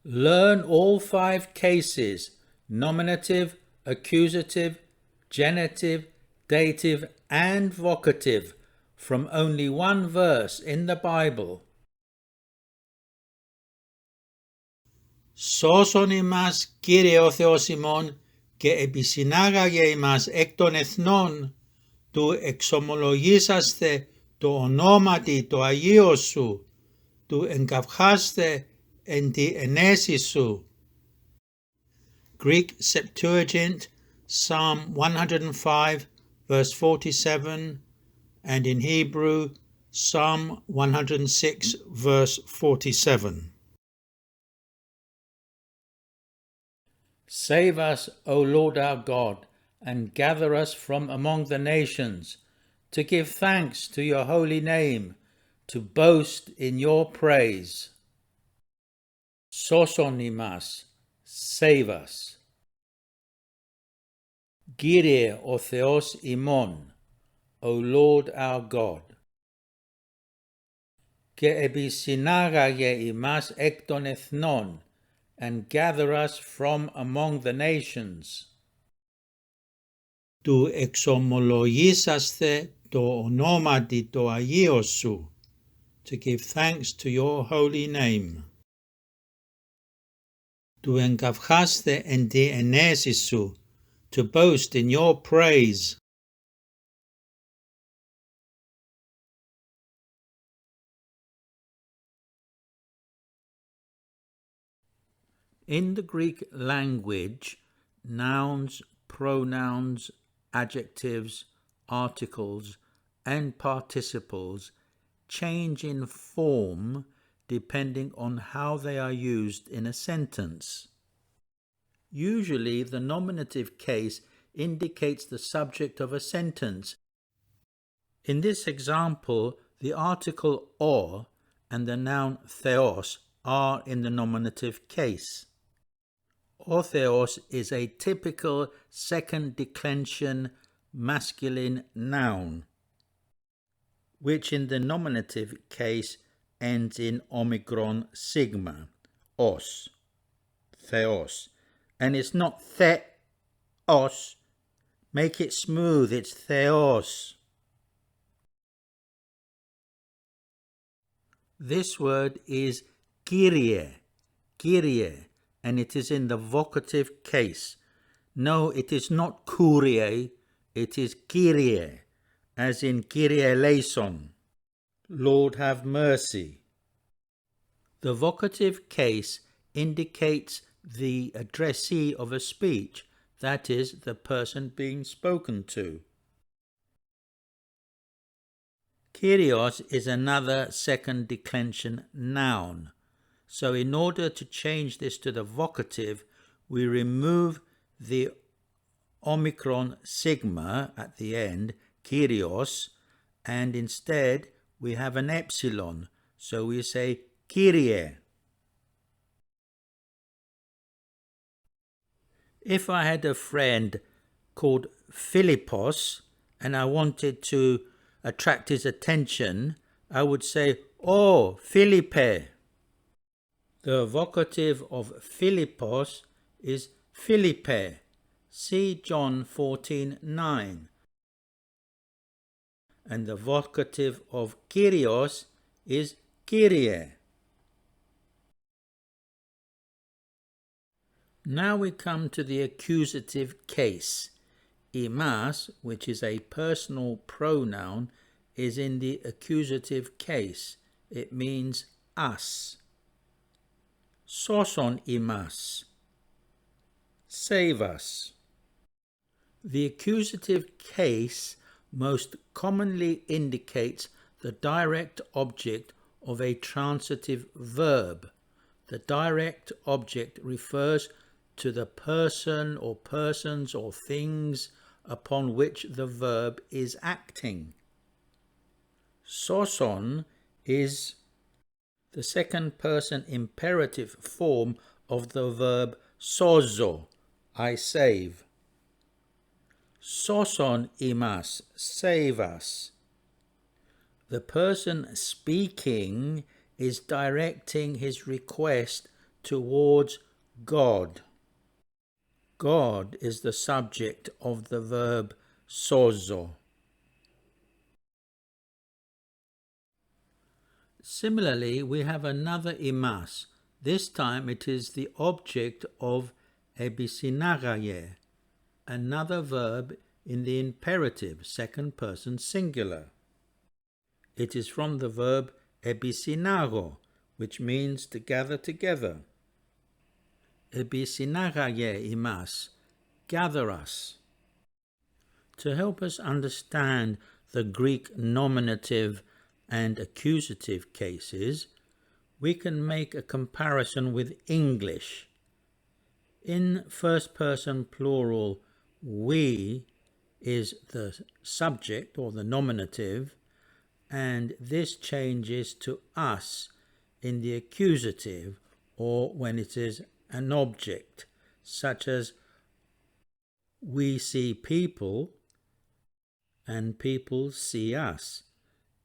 Learn all 5 cases, nominative, accusative, genitive, dative and vocative, from only one verse in the Bible. Σῶσον ἡμᾶς Kύριε ο Θεός ἡμῶν και ἐπισυνάγαγε ἡμᾶς εκ των ἐθνῶν, του ἐξομολογήσασθαι το ονόματι το ἁγίῳ σου, του ἐγκαυχᾶσθαι εν τη ἐνέσει σου. Greek Septuagint, Psalm 105, verse 47, and in Hebrew, Psalm 106, verse 47. Save us, O Lord our God, and gather us from among the nations, to give thanks to your holy name, to boast in your praise. Σῶσον ἡμᾶς, save us. Kύριε ο Θεός ἡμῶν, O Lord our God. Και ἐπισυνάγαγε ἡμᾶς εκ των ἐθνῶν, and gather us from among the nations. Του ἐξομολογήσασθαι το ονόματι το ἁγίῳ σου, to give thanks to your holy name. Του ἐγκαυχᾶσθαι εν τη ἐνέσει σου, to boast in your praise. In the Greek language, nouns, pronouns, adjectives, articles, and participles change in form depending on how they are used in a sentence. Usually, the nominative case indicates the subject of a sentence. In this example, the article or and the noun Theos are in the nominative case. O Theos is a typical second declension masculine noun, which in the nominative case ends in omicron sigma, os, Theos, and it's not theos. Make it smooth, it's Theos. This word is Kύριε, and it is in the vocative case. No, it is not Kourie, it is Kύριε, as in Kύriē eleison, Lord have mercy. The vocative case indicates the addressee of a speech, that is, the person being spoken to. Kyrios is another second declension noun. So in order to change this to the vocative, we remove the omicron sigma at the end, Kyrios, and instead we have an epsilon. So we say Kύριε. If I had a friend called Philippos and I wanted to attract his attention, I would say, "Oh, Philippe." The vocative of Philippos is Philippe. See John 14:9. And the vocative of Kyrios is Kύριε. Now we come to the accusative case. ἡμᾶς, which is a personal pronoun, is in the accusative case. It means us. Σῶσον ἡμᾶς, save us. The accusative case most commonly indicates the direct object of a transitive verb. The direct object refers to the person or persons or things upon which the verb is acting. Σῶσον is the second person imperative form of the verb σώζω, I save. Σῶσον ἡμᾶς, save us. The person speaking is directing his request towards God. God is the subject of the verb σῶσον. Similarly, we have another ἡμᾶς. This time it is the object of ἐπισυνάγαγε, another verb in the imperative, second person singular. It is from the verb ἐπισυνάγω, which means to gather together. ἐπισυνάγαγε ἡμᾶς, gather us. To help us understand the Greek nominative and accusative cases, we can make a comparison with English. In first person plural, we is the subject or the nominative, and this changes to us in the accusative or when it is an object, such as we see people and people see us.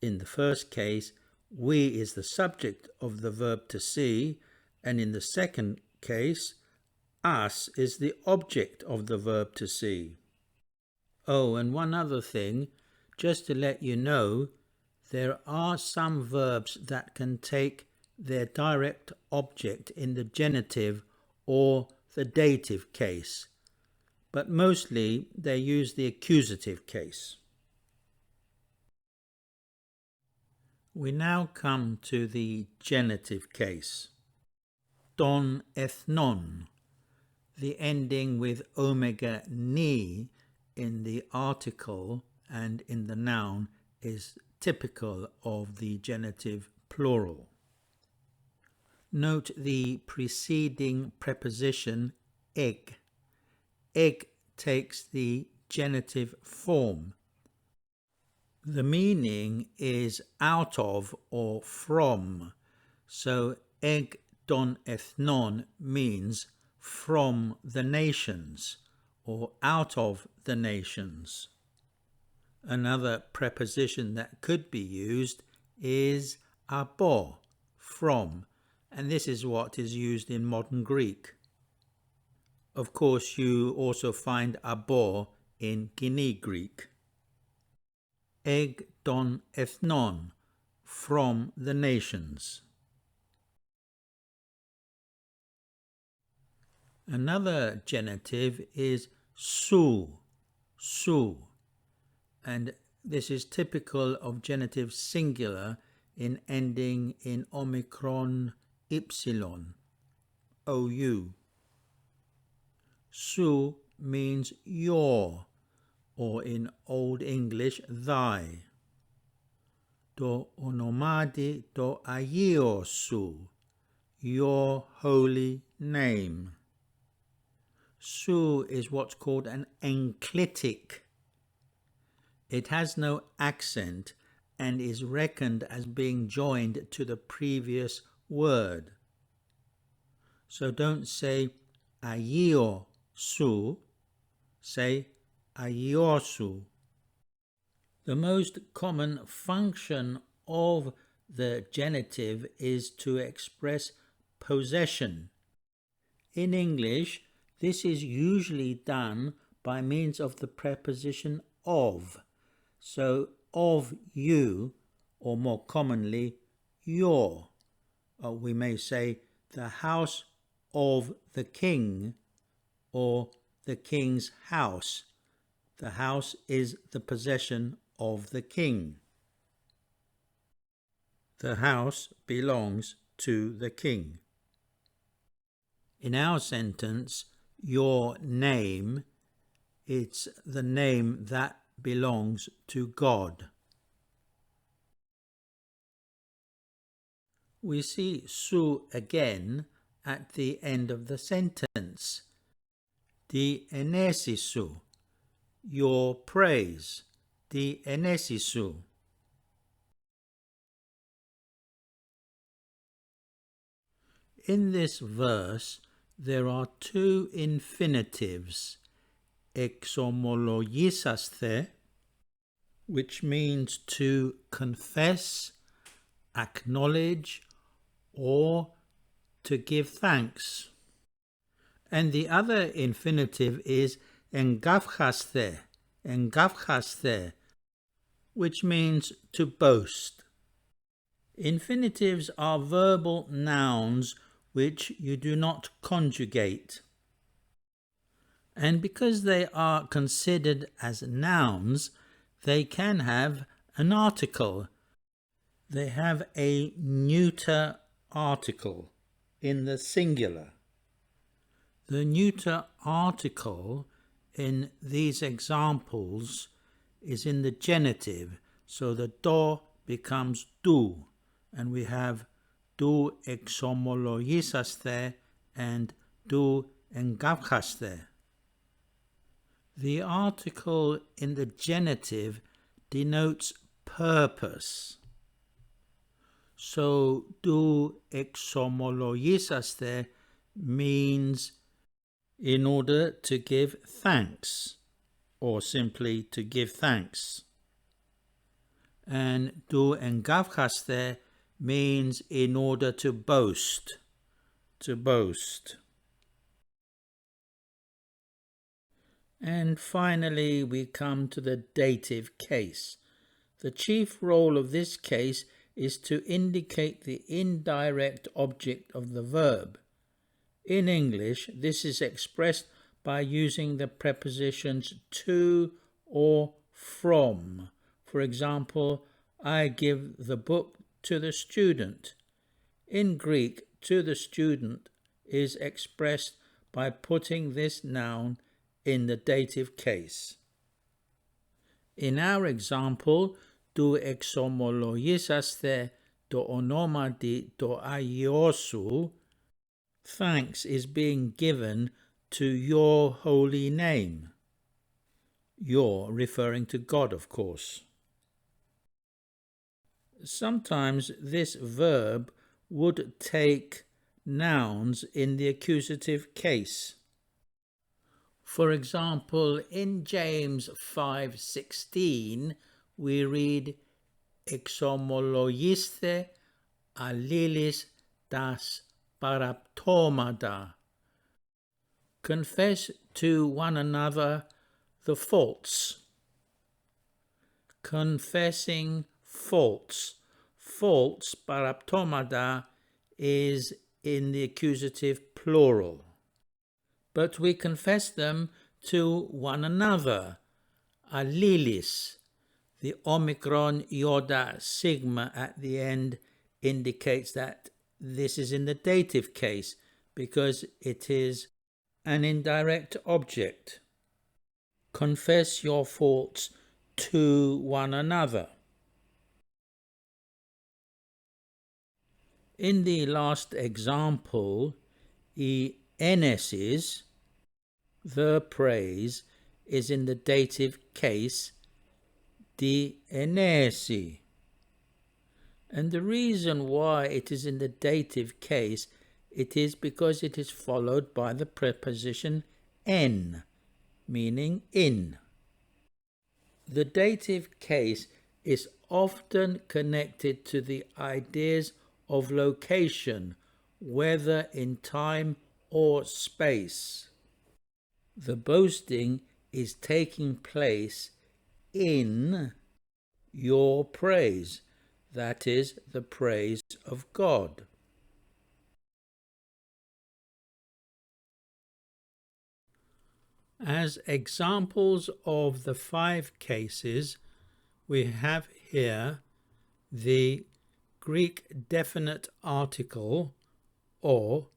In the first case, we is the subject of the verb to see, and in the second case, us is the object of the verb to see. Oh, and one other thing, just to let you know, there are some verbs that can take their direct object in the genitive or the dative case, but mostly they use the accusative case. We now come to the genitive case. Τον ἐθνῶν. The ending with omega ni in the article and in the noun is typical of the genitive plural. Note the preceding preposition ἐγ. Ἐγ takes the genitive form. The meaning is out of or from, so ἐγ των ἐθνῶν means from the nations or out of the nations. Another preposition that could be used is από, from, and this is what is used in modern Greek. Of course, you also find από in Guinea Greek. Ἐγ των ἐθνῶν, from the nations. Another genitive is σου, and this is typical of genitive singular in ending in omicron ypsilon, ou. Σου means your, or in Old English, thy. Το ονόματι το ἁγίῳ σου, your holy name. Σου is what's called an enclitic. It has no accent and is reckoned as being joined to the previous word. So don't say ἁγίῳ σου, say ἁγιώ σου. The most common function of the genitive is to express possession. In English, this is usually done by means of the preposition of. So, of you, or more commonly, your. Or we may say, the house of the king, or the king's house. The house is the possession of the king. The house belongs to the king. In our sentence, your name, it's the name that belongs to God. We see σου again at the end of the sentence. Τη ἐνέσει σου, your praise. Τη ἐνέσει σου. In this verse, there are two infinitives, ἐξομολογήσασθαι, which means to confess, acknowledge, or to give thanks. And the other infinitive is ἐγκαυχᾶσθαι, ἐγκαυχᾶσθαι, which means to boast. Infinitives are verbal nouns which you do not conjugate. And because they are considered as nouns, they can have an article. They have a neuter article in the singular. The neuter article in these examples is in the genitive, so the do becomes do, and we have do ἐξομολογήσασθαι and do ἐγκαυχᾶσθαι. The article in the genitive denotes purpose. So do ἐξομολογήσασθαι means in order to give thanks, or simply to give thanks. And do ἐγκαυχᾶσθαι means in order to boast, to boast. And finally we come to the dative case. The chief role of this case is to indicate the indirect object of the verb. In English, this is expressed by using the prepositions to or from. For example, I give the book to the student. In Greek, to the student is expressed by putting this noun in the dative case. In our example, του ἐξομολογήσασθαι το ονόματι το αἰιώ σου, thanks is being given to your holy name. Your referring to God, of course. Sometimes this verb would take nouns in the accusative case. For example, in James 5:16, we read ἐξομολογήσθαι αλλήλοις τας παραπτώματα. Confess to one another the faults. Confessing faults. Faults, παραπτώματα, is in the accusative plural. But we confess them to one another. Αλλήλοις. The omicron iota sigma at the end indicates that this is in the dative case because it is an indirect object. Confess your faults to one another. In the last example, ainesis, the praise, is in the dative case, the ænέσει. And the reason why it is in the dative case, it is because it is followed by the preposition en, meaning in. The dative case is often connected to the ideas of location, whether in time or space. The boasting is taking place in your praise, that is, the praise of God. As examples of the 5 cases, we have here the Greek definite article or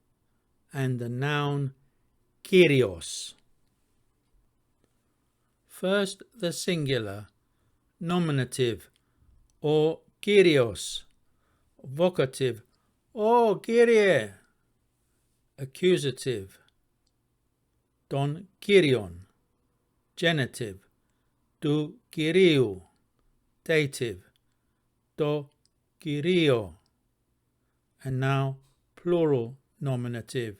and the noun Kyrios. First, the singular, nominative, or Kyrios, vocative, o Kύριε, accusative, τον Kyrion, genitive, του Κυρίου, dative, το Kyrio, and now plural nominative,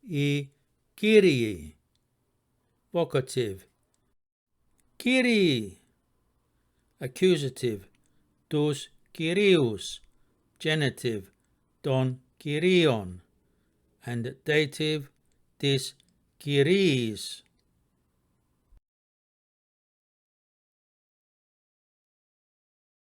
οι Kύριοι, vocative, Kύριοι, accusative, τους Κυρίους, genitive, τον Kyrion, and dative, τις Kyries.